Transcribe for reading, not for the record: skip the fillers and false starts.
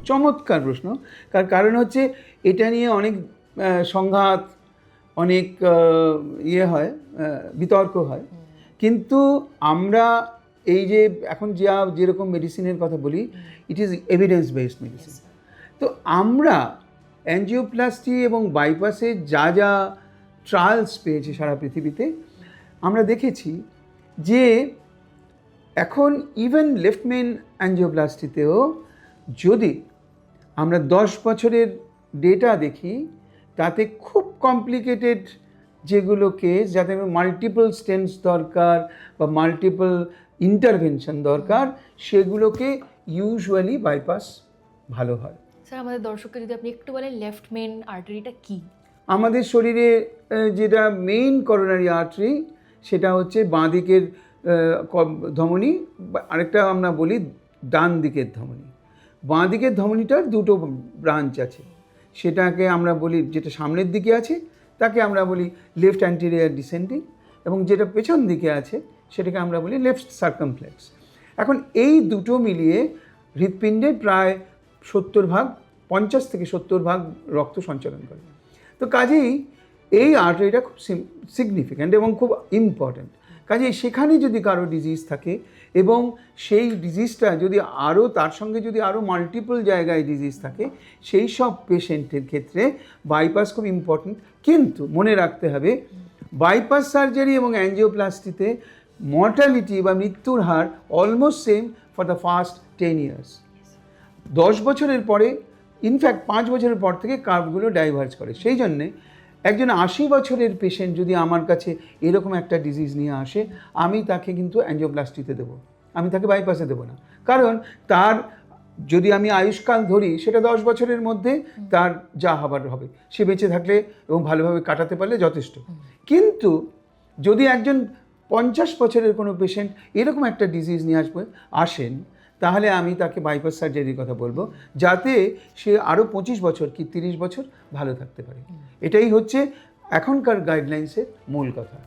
চমৎকার প্রশ্ন। কারণ হচ্ছে এটা নিয়ে অনেক সংঘাত, অনেক হয়, বিতর্ক হয়। কিন্তু আমরা এই যে এখন যেরকম মেডিসিনের কথা বলি, it is evidence based medicine. তো আমরা অ্যাঞ্জিওপ্লাস্টি এবং বাইপাসে যা ট্রায়ালস পেয়েছি সারা পৃথিবীতে, আমরা দেখেছি যে এখন ইভেন লেফট মেইন অ্যাঞ্জিওপ্লাস্টিতেও যদি আমরা 10 বছরের ডেটা দেখি, তাতে খুব কমপ্লিকেটেড যেগুলো কেস, যাতে মাল্টিপল স্টেন্টস দরকার বা মাল্টিপল ইন্টারভেনশন দরকার, সেগুলোকে ইউজুয়ালি বাইপাস ভালো হয়। স্যার, আমাদের দর্শককে যদি আপনি একটু বলেন লেফট মেইন আর্টারিটা কি? আমাদের শরীরে যেটা মেইন করোনারি আর্টারি, সেটা হচ্ছে বাঁ দিকের ধমনী, আরেকটা আমরা বলি ডান দিকের ধমনী। বাঁ দিকের ধমনীটার দুটো ব্রাঞ্চ আছে, সেটাকে আমরা বলি, যেটা সামনের দিকে আছে তাকে আমরা বলি লেফট অ্যান্টেরিয়র ডিসেন্ডিং, এবং যেটা পেছন দিকে আছে সেটাকে আমরা বলি লেফট সার্কামফ্লেক্স। এখন এই দুটো মিলিয়ে হৃৎপিণ্ডে প্রায় 50 থেকে 70% রক্ত সঞ্চালন করে। তো কাজেই এই আর্টারিটা খুব সিগনিফিক্যান্ট এবং খুব ইম্পর্ট্যান্ট। কাজেই সেখানে যদি কারো ডিজিজ থাকে এবং সেই ডিজিজটা যদি তার সঙ্গে যদি আরও মাল্টিপল জায়গায় ডিজিজ থাকে, সেই সব পেশেন্টের ক্ষেত্রে বাইপাস খুব ইম্পর্ট্যান্ট। কিন্তু মনে রাখতে হবে, বাইপাস সার্জারি এবং অ্যাঞ্জিওপ্লাস্টিতে মর্টালিটি বা মৃত্যুর হার almost same for the first 10 years। 10 বছরের পরে, ইনফ্যাক্ট 5 বছরের পর থেকে কার্ভগুলো ডাইভার্জ করে। সেই জন্যে একজন 80 বছরের পেশেন্ট যদি আমার কাছে এরকম একটা ডিজিজ নিয়ে আসে, আমি তাকে কিন্তু অ্যাঞ্জিওপ্লাস্টিতে দেবো, আমি তাকে বাইপাসে দেবো না। কারণ তার যদি আমি আয়ুষ্কাল ধরি, সেটা 10 বছরের মধ্যে তার যা হবার হবে, সে বেঁচে থাকলে এবং ভালোভাবে কাটাতে পারলে যথেষ্ট। কিন্তু যদি একজন 50 বছরের কোনো পেশেন্ট এরকম একটা ডিজিজ নিয়ে আসেন, তাহলে আমি তাকে বাইপাস সার্জারির কথা বলবো, যাতে সে আরও 25 বছর কি 30 বছর ভালো থাকতে পারে। এটাই হচ্ছে এখনকার গাইডলাইন্সের মূল কথা।